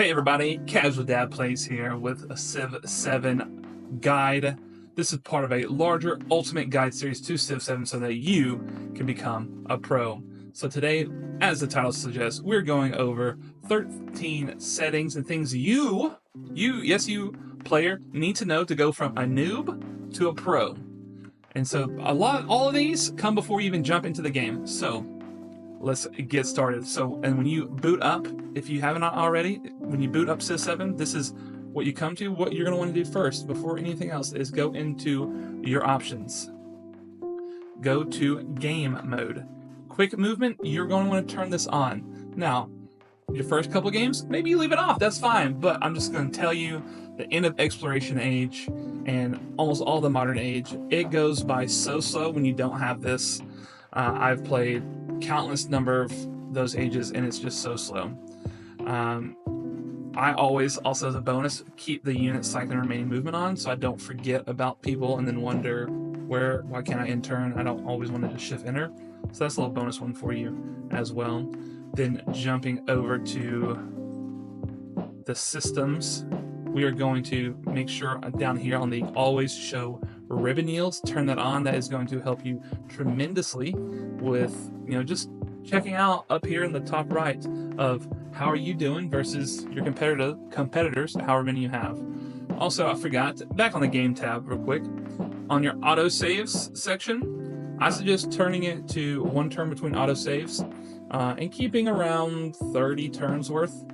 Hey everybody, Casual Dad Plays here with a Civ 7 guide. This is part of a larger Ultimate Guide series to Civ 7 so that you can become a pro. So today, as the title suggests, we're going over 13 settings and things you player, need to know to go from a noob to a pro. And so all of these come before you even jump into the game. So let's get started. And when you boot up, if you haven't already, when you boot up Civ 7, this is what you come to. What you're going to want to do first, before anything else, is go into your options. Go to game mode. Quick movement, you're going to want to turn this on. Now, your first couple games, maybe you leave it off, that's fine, but I'm just going to tell you, the end of Exploration Age and almost all the Modern Age, it goes by so slow when you don't have this. I've played countless number of those ages and it's just so slow. I always, also as a bonus, keep the unit cycling remaining movement on so I don't forget about people and then wonder why can't I end turn? I don't always want to just shift enter. So that's a little bonus one for you as well. Then jumping over to the systems, we are going to make sure down here on the always show ribbon yields, turn that on. That is going to help you tremendously with, just checking out up here in the top right of how are you doing versus your competitors, however many you have. Also, I forgot, back on the game tab real quick, on your auto saves section, I suggest turning it to 1 turn between auto saves and keeping around 30 turns worth.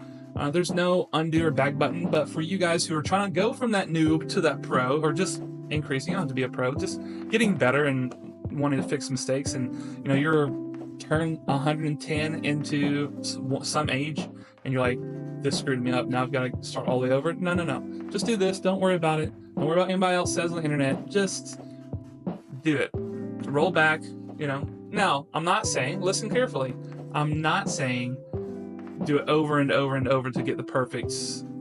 There's no undo or back button, but for you guys who are trying to go from that noob to that pro, or just increasing, you don't have to be a pro, just getting better and wanting to fix mistakes, and you're turn 110 into some age and you're like, this screwed me up, now I've got to start all the way over. No, just do this, don't worry about it, don't worry about what anybody else says on the internet, just do it, roll back. Now I'm not saying, listen carefully, I'm not saying do it over and over and over to get the perfect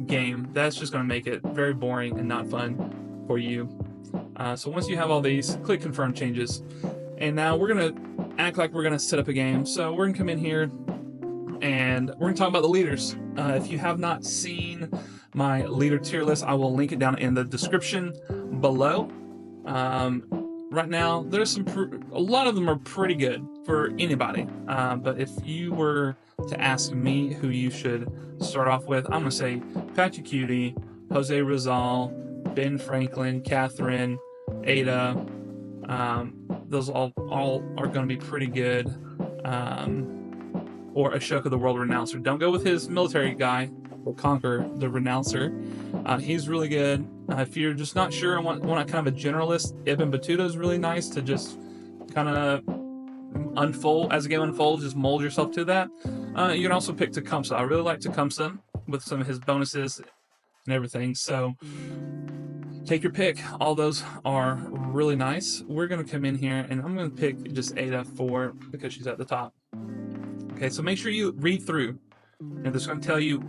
game. That's just going to make it very boring and not fun for you. So once you have all these, click confirm changes. And now we're going to act like we're going to set up a game. So we're going to come in here and we're going to talk about the leaders. If you have not seen my leader tier list, I will link it down in the description below. Right now, there's a lot of them are pretty good for anybody. But if you were to ask me who you should start off with, I'm going to say Patchy Cutie, Jose Rizal, Ben Franklin, Catherine, Ada. Those all are going to be pretty good. Or Ashoka, the World Renouncer. Don't go with his military guy, or Conquer, the Renouncer. He's really good. If you're just not sure and want kind of a generalist, Ibn Battuta is really nice to just kind of unfold as the game unfolds. Just mold yourself to that. You can also pick Tecumseh. I really like Tecumseh with some of his bonuses and everything. So take your pick. All those are really nice. We're going to come in here and I'm going to pick just Ada because she's at the top. Okay, so make sure you read through. And this is going to tell you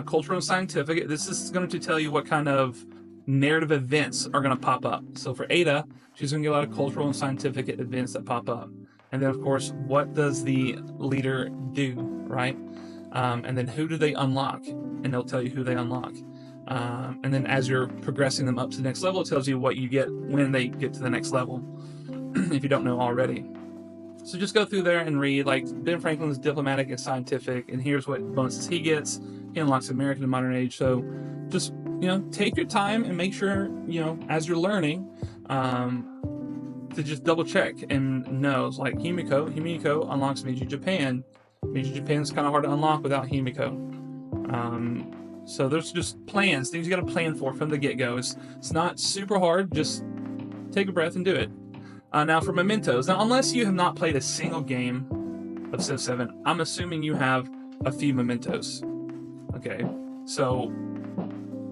cultural and scientific. This is going to tell you what kind of narrative events are going to pop up. So for Ada, she's going to get a lot of cultural and scientific events that pop up. And then, of course, what does the leader do, right? And then who do they unlock? And they'll tell you who they unlock. And then as you're progressing them up to the next level, it tells you what you get when they get to the next level, if you don't know already. So just go through there and read, like Ben Franklin's diplomatic and scientific, and here's what bonuses he gets. He unlocks American and Modern Age. So just, take your time and make sure, as you're learning, to just double check and know. It's like Himiko unlocks Meiji Japan. Meiji Japan is kind of hard to unlock without Himiko. So there's just plans, things you got to plan for from the get-go. It's not super hard, just take a breath and do it. Now for mementos. Now, unless you have not played a single game of Civ 7, I'm assuming you have a few mementos. Okay, so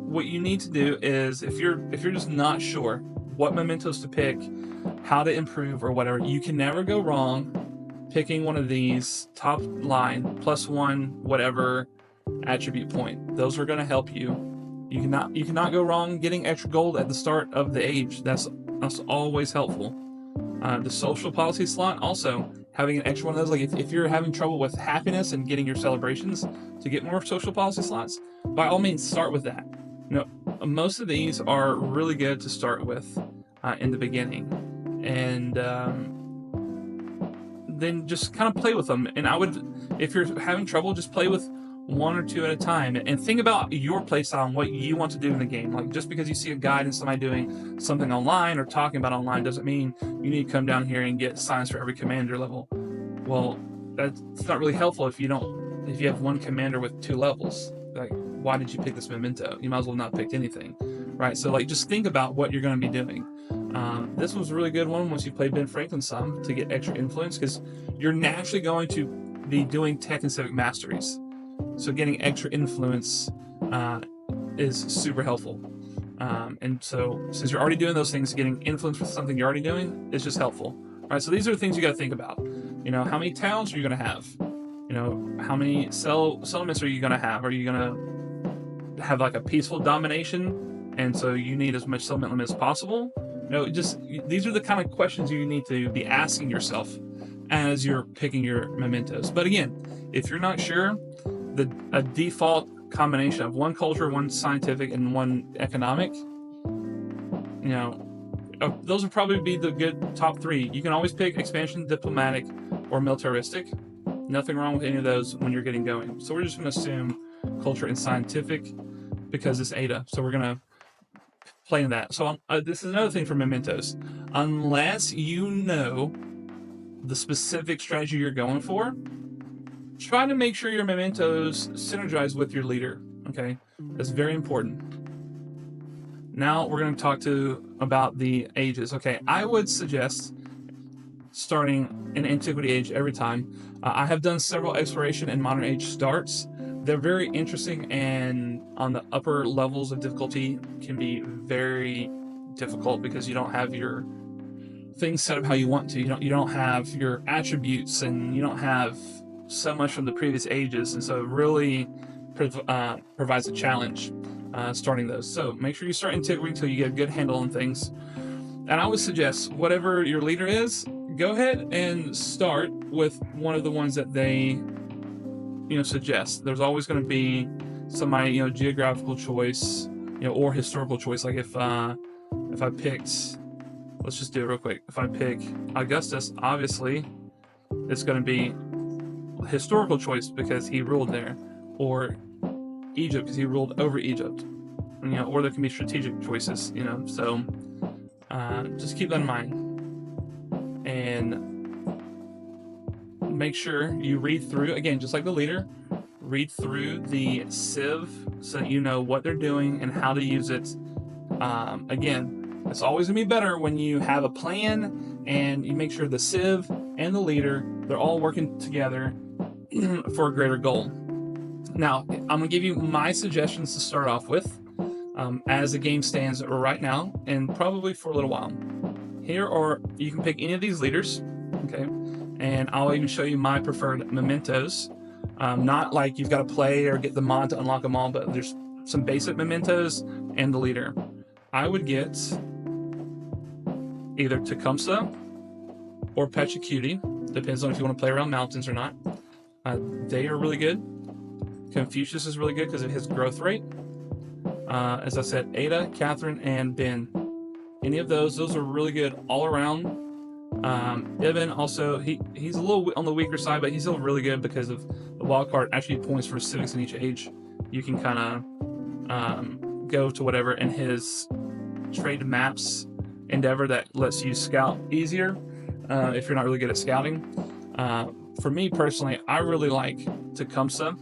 what you need to do is, if you're just not sure what mementos to pick, how to improve or whatever, you can never go wrong picking one of these top line +1 whatever attribute point. Those are going to help you. You cannot go wrong getting extra gold at the start of the age. That's always helpful. The social policy slot also, having an extra one of those. Like if you're having trouble with happiness and getting your celebrations to get more social policy slots, by all means start with that. You know, most of these are really good to start with in the beginning, and then just kind of play with them. And I would, if you're having trouble, just play with one or two at a time, and think about your playstyle and what you want to do in the game. Like, just because you see a guide and somebody doing something online or talking about online doesn't mean you need to come down here and get signs for every commander level. Well, that's not really helpful if you have one commander with 2 levels. Like, why did you pick this memento? You might as well not pick anything, right? So like, just think about what you're going to be doing. This was a really good one once you played Ben Franklin some, to get extra influence, because you're naturally going to be doing tech and civic masteries. So getting extra influence is super helpful. And so since you're already doing those things, getting influence with something you're already doing is just helpful. All right, so these are the things you got to think about. You know, how many towns are you going to have? You know, how many settlements are you going to have? Are you going to have like a peaceful domination, and so you need as much settlement limit as possible? You know, just these are the kind of questions you need to be asking yourself as you're picking your mementos. But again, if you're not sure, a default combination of one culture, one scientific, and one economic, you know, those would probably be the good top 3. You can always pick expansion, diplomatic, or militaristic. Nothing wrong with any of those when you're getting going. So we're just going to assume culture and scientific because it's Ada. So we're going to play in that. So this is another thing for mementos. Unless you know the specific strategy you're going for, try to make sure your mementos synergize with your leader. Okay, that's very important. Now we're going to talk about the ages. Okay, I would suggest starting in Antiquity Age every time. I have done several Exploration and Modern Age starts. They're very interesting, and on the upper levels of difficulty can be very difficult because you don't have your things set up how you want to. You don't have your attributes, and you don't have so much from the previous ages, and so it really provides a challenge starting those. So make sure you start Antiquity until you get a good handle on things. And I would suggest, whatever your leader is, go ahead and start with one of the ones that they suggest. There's always going to be somebody, geographical choice, or historical choice. Like if I picked, let's just do it real quick. If I pick Augustus, obviously it's going to be historical choice because he ruled there, or Egypt because he ruled over Egypt, or there can be strategic choices, so just keep that in mind, and make sure you read through, again, just like the leader, read through the civ so that you know what they're doing and how to use it. Again, it's always gonna be better when you have a plan and you make sure the civ and the leader, they're all working together for a greater goal. Now, I'm gonna give you my suggestions to start off with as the game stands right now, and probably for a little while. You can pick any of these leaders, okay? And I'll even show you my preferred mementos. Not like you've got to play or get the mod to unlock them all, but there's some basic mementos and the leader. I would get either Tecumseh or Pachacuti. Depends on if you want to play around mountains or not. They are really good. Confucius is really good because of his growth rate. As I said, Ada, Catherine, and Ben. Any of those are really good all around. Ibn also, he's a little on the weaker side, but he's still really good because of the wild card actually points for civics in each age. You can kind of go to whatever in his trade maps endeavor that lets you scout easier if you're not really good at scouting. For me personally, I really like Tecumseh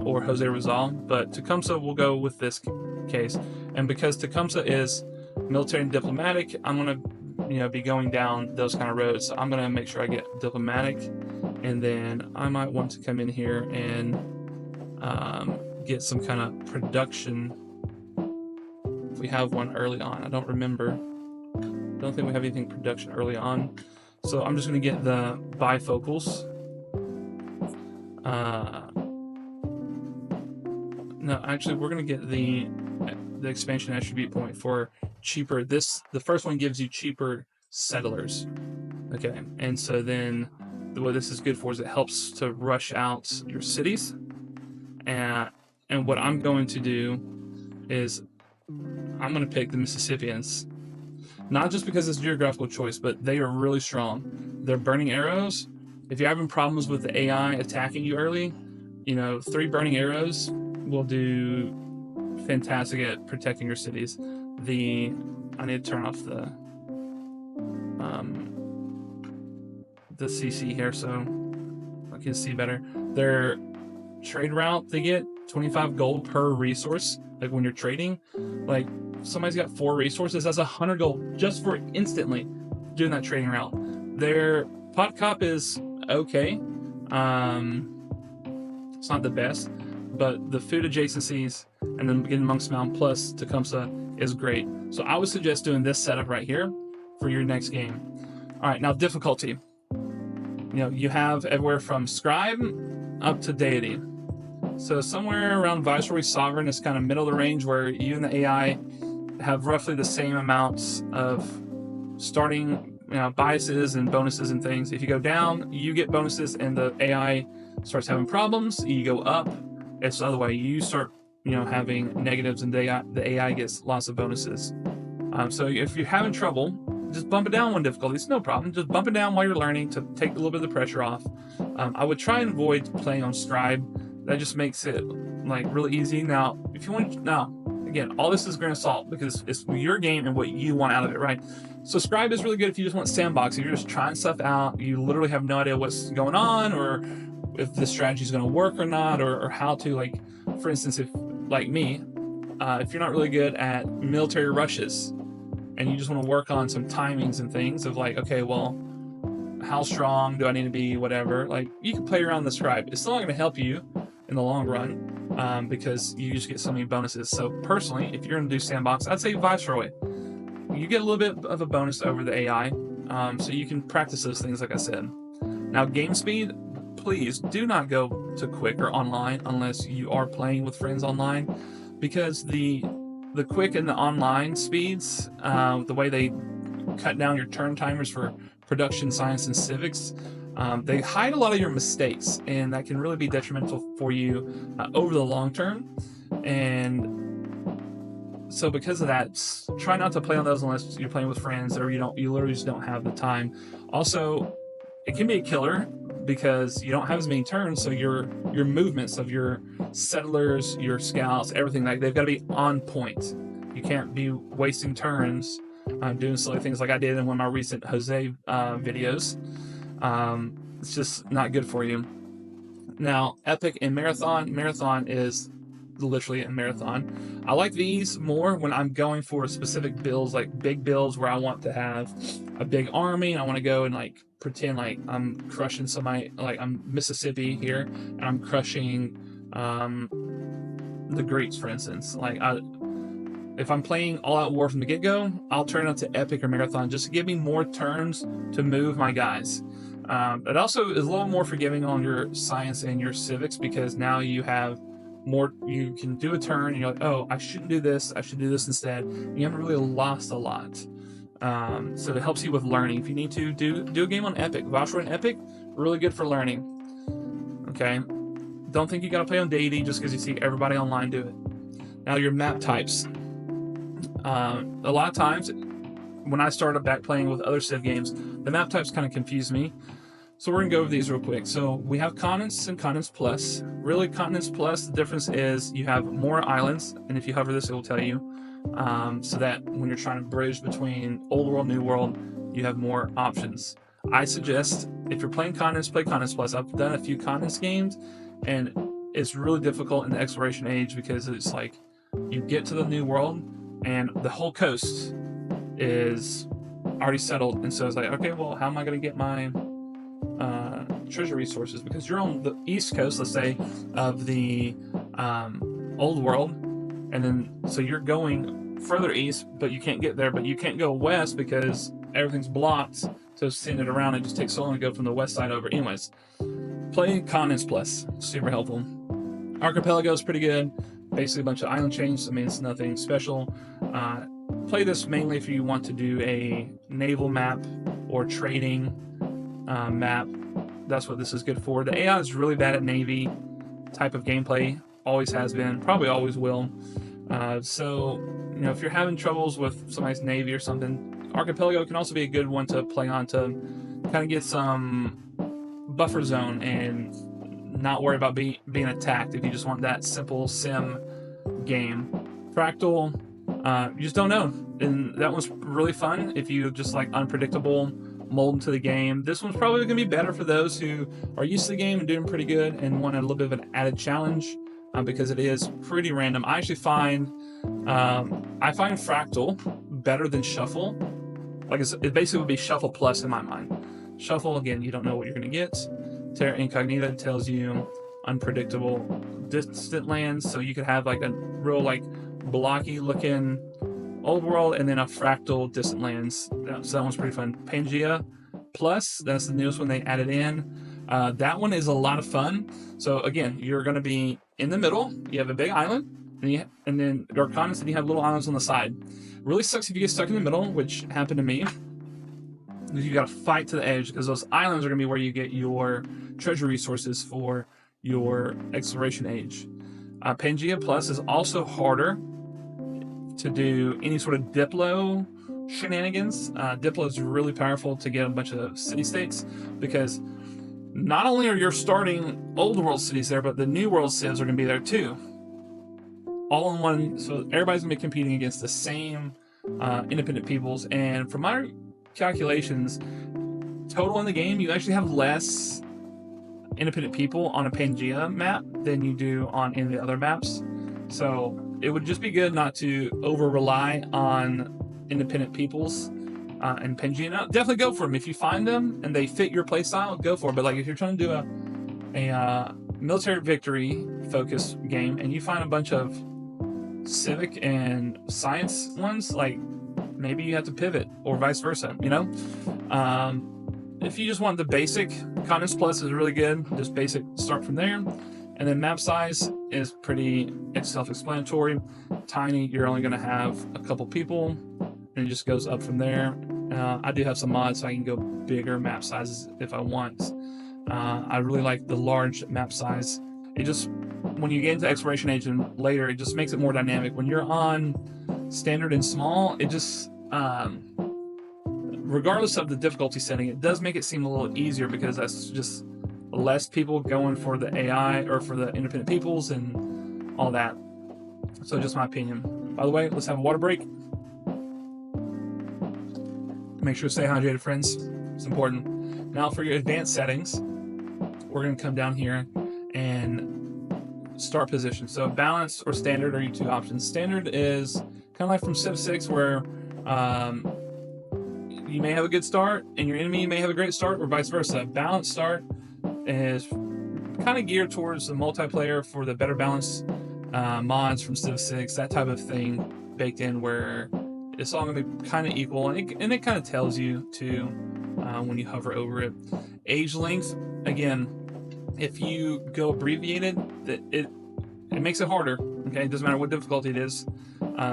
or Jose Rizal, but Tecumseh will go with this case. And because Tecumseh is military and diplomatic, I'm going to be going down those kind of roads. So I'm going to make sure I get diplomatic, and then I might want to come in here and get some kind of production if we have one early on. I don't remember. I don't think we have anything production early on. So I'm just going to get the bifocals. No, actually, we're going to get the expansion attribute point for cheaper. The first one gives you cheaper settlers. Okay, and so then what this is good for is it helps to rush out your cities. And what I'm going to do is I'm going to pick the Mississippians. Not just because it's a geographical choice, but they are really strong. They're burning arrows. If you're having problems with the AI attacking you early, 3 burning arrows will do fantastic at protecting your cities. I need to turn off the CC here so I can see better. Their trade route, they get 25 gold per resource. Like when you're trading, like somebody's got 4 resources, that's 100 gold just for instantly doing that trading route. Their pot cop is okay. It's not the best, but the food adjacencies and then getting Monk's Mound plus Tecumseh is great. So I would suggest doing this setup right here for your next game. All right, now difficulty. You have everywhere from Scribe up to Deity. So somewhere around Viceroy Sovereign is kind of middle of the range where you and the AI have roughly the same amounts of starting biases and bonuses and things. If you go down, you get bonuses and the AI starts having problems. You go up, it's the other way. You start having negatives and the AI gets lots of bonuses. So if you're having trouble, just bump it down one difficulty. It's no problem. Just bump it down while you're learning to take a little bit of the pressure off. I would try and avoid playing on Scribe. That just makes it like really easy. Now, if you want, again, all this is grain of salt because it's your game and what you want out of it, right? So Scribe is really good if you just want sandbox. If you're just trying stuff out, you literally have no idea what's going on or if the strategy is going to work or not, or how to, like, for instance, if like me, if you're not really good at military rushes and you just want to work on some timings and things of like, okay, well, how strong do I need to be, whatever, like you can play around the Scribe. It's still not going to help you in the long run because you just get so many bonuses. So personally, if you're going to do sandbox, I'd say Viceroy. You get a little bit of a bonus over the AI, so you can practice those things like I said. Now game speed, please do not go to quick or online unless you are playing with friends online, because the quick and the online speeds, the way they cut down your turn timers for production, science, and civics, they hide a lot of your mistakes, and that can really be detrimental for you over the long term. And so because of that, try not to play on those unless you're playing with friends or you literally just don't have the time. Also, it can be a killer because you don't have as many turns, so your movements of your settlers, your scouts, everything, like they've got to be on point. You can't be wasting turns doing silly things like I did in one of my recent Jose videos. It's just not good for you. Now, Epic and Marathon. Marathon is literally a marathon. I like these more when I'm going for specific builds, like big builds where I want to have a big army and I want to go and like pretend like I'm crushing somebody, like I'm Mississippi here and I'm crushing the Greeks, for instance. Like if I'm playing all out war from the get-go, I'll turn it to Epic or Marathon just to give me more turns to move my guys. It also is a little more forgiving on your science and your civics because now you have more, you can do a turn and you're like, oh, I shouldn't do this, I should do this instead. You haven't really lost a lot. So it helps you with learning. If you need to do a game on Epic, Viceroy and Epic, really good for learning. Okay, don't think you gotta play on Deity just because you see everybody online do it. Now your map types. A lot of times when I started back playing with other Civ games, the map types kind of confuse me. So we're gonna go over these real quick. So we have Continents and Continents Plus. Really, Continents Plus, the difference is you have more islands, and if you hover this, it will tell you. So that when you're trying to bridge between Old World, New World, you have more options. I suggest if you're playing Continents, play Continents Plus. I've done a few Continents games, and it's really difficult in the exploration age because it's like you get to the New World, and the whole coast is already settled, and so it's like, okay, well, how am I going to get my treasure resources? Because you're on the east coast, let's say, of the Old World, and then so you're going further east, but you can't get there, but you can't go west because everything's blocked. So send it around, it just takes so long to go from the west side over. Anyways, play Continents Plus, super helpful. Archipelago is pretty good. Basically a bunch of island chains. I mean, it's nothing special. Play this mainly if you want to do a naval map or trading map. that's what this is good for. The AI is really bad at Navy type of gameplay, always has been, probably always will. So, you know, if you're having troubles with somebody's Navy or something, Archipelago can also be a good one to play on to kind of get some buffer zone and not worry about being attacked if you just want that simple sim game. Fractal, you just don't know, and that one's really fun if you just like unpredictable mold into the game. This one's probably gonna be better for those who are used to the game and doing pretty good and want a little bit of an added challenge, because it is pretty random. I actually find Fractal better than Shuffle. Like it basically would be Shuffle plus in my mind. Shuffle, again, you don't know what you're gonna get. Terra Incognita tells you unpredictable distant lands, so you could have like a real like blocky looking old world and then a fractal distant lands. So that one's pretty fun. Pangea Plus, that's the newest one they added in. That one is a lot of fun. So again, you're going to be in the middle. You have a big island, and then there are continents, and you have little islands on the side. Really sucks if you get stuck in the middle, which happened to me. You got to fight to the edge because those islands are going to be where you get your treasure resources for your exploration age. Pangea Plus is also harder to do any sort of Diplo shenanigans. Diplo is really powerful to get a bunch of city-states because not only are your starting old world cities there, but the new world civs are going to be there too. All in one, so everybody's going to be competing against the same independent peoples. And from my calculations, total in the game, you actually have less independent people on a Pangea map than you do on any of the other maps. So it would just be good not to over-rely on independent peoples and Pangea. Now, definitely go for them. If you find them and they fit your playstyle, go for it. But like if you're trying to do a military victory focus game and you find a bunch of civic and science ones, like maybe you have to pivot or vice versa, you know? If you just want the basic, Continents Plus is really good. Just basic, start from there. And then map size is pretty self-explanatory. Tiny, you're only going to have a couple people, and it just goes up from there. I do have some mods, so I can go bigger map sizes if I want. I really like the large map size. It just, when you get into Exploration Age and later, it just makes it more dynamic. When you're on standard and small, it just, regardless of the difficulty setting, it does make it seem a little easier because that's just less people going for the AI or for the independent peoples and all that. So just my opinion. By the way, let's have a water break. Make sure to stay hydrated, friends. It's important. Now for your advanced settings, we're going to come down here and start position. So balance or standard are your two options. Standard is kind of like from Civ 6 where you may have a good start and your enemy may have a great start, or vice versa. Balanced start is kind of geared towards the multiplayer for the better balanced mods from Civ 6, that type of thing baked in where it's all going to be kind of equal, and it kind of tells you too when you hover over it. Age length, again, if you go abbreviated, it makes it harder. Okay, it doesn't matter what difficulty it is.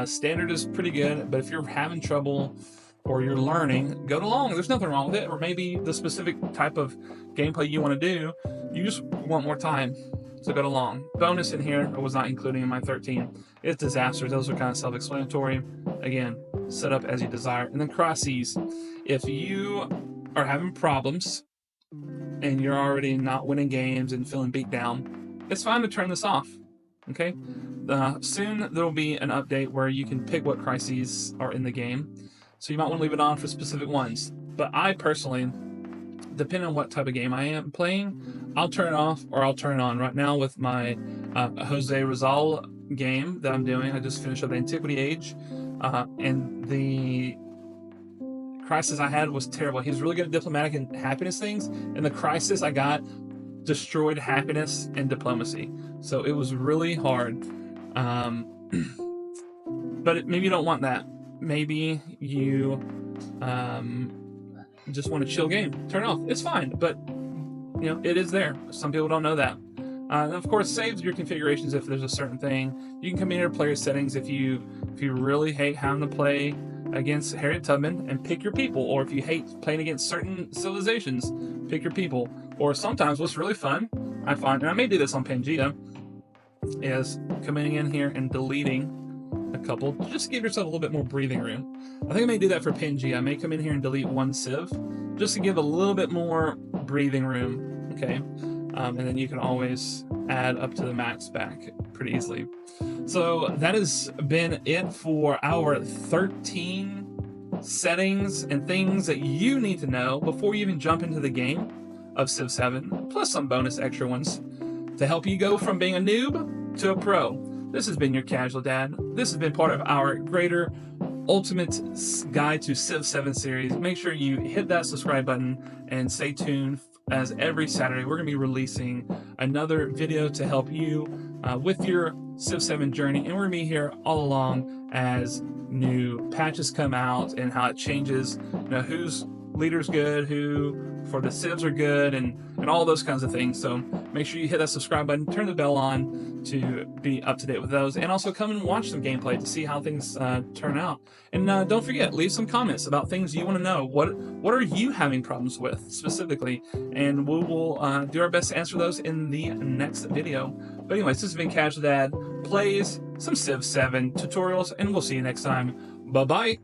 Standard is pretty good, but if you're having trouble or you're learning, go to long. There's nothing wrong with it. Or maybe the specific type of gameplay you want to do, you just want more time, so go to long. Bonus in here, I was not including in my 13. It's disasters. Those are kind of self-explanatory. Again, set up as you desire. And then crises. If you are having problems and you're already not winning games and feeling beat down, it's fine to turn this off. Okay? Soon there will be an update where you can pick what crises are in the game. So you might want to leave it on for specific ones. But I personally, depending on what type of game I am playing, I'll turn it off or I'll turn it on. Right now with my Jose Rizal game that I'm doing, I just finished up the Antiquity Age, and the crisis I had was terrible. He was really good at diplomatic and happiness things, and the crisis I got destroyed happiness and diplomacy. So it was really hard. But maybe you don't want that. Maybe you just want a chill game. Turn it off. It's fine, but you know it is there. Some people don't know that. And of course, save your configurations if there's a certain thing. You can come in here, player settings. If you really hate having to play against Harriet Tubman and pick your people. Or if you hate playing against certain civilizations, pick your people. Or sometimes what's really fun, I find, and I may do this on Pangea, is coming in here and deleting a couple, just to give yourself a little bit more breathing room. I think I may do that for Pangea. I may come in here and delete one civ, just to give a little bit more breathing room, okay? And then you can always add up to the max back pretty easily. So that has been it for our 13 settings and things that you need to know before you even jump into the game of Civ 7, plus some bonus extra ones to help you go from being a noob to a pro. This has been your Casual Dad. This has been part of our greater Ultimate Guide to Civ 7 series. Make sure you hit that subscribe button and stay tuned, as every Saturday we're going to be releasing another video to help you with your Civ 7 journey, and we're going to be here all along as new patches come out and how it changes, you know, whose leader's good, who for the civs are good, and all those kinds of things. So make sure you hit that subscribe button, turn the bell on to be up to date with those, and also come and watch some gameplay to see how things turn out. And don't forget, leave some comments about things you want to know. What are you having problems with specifically? And we will do our best to answer those in the next video. But anyways, this has been Casual Dad plays some Civ 7 tutorials, and we'll see you next time. Bye-bye.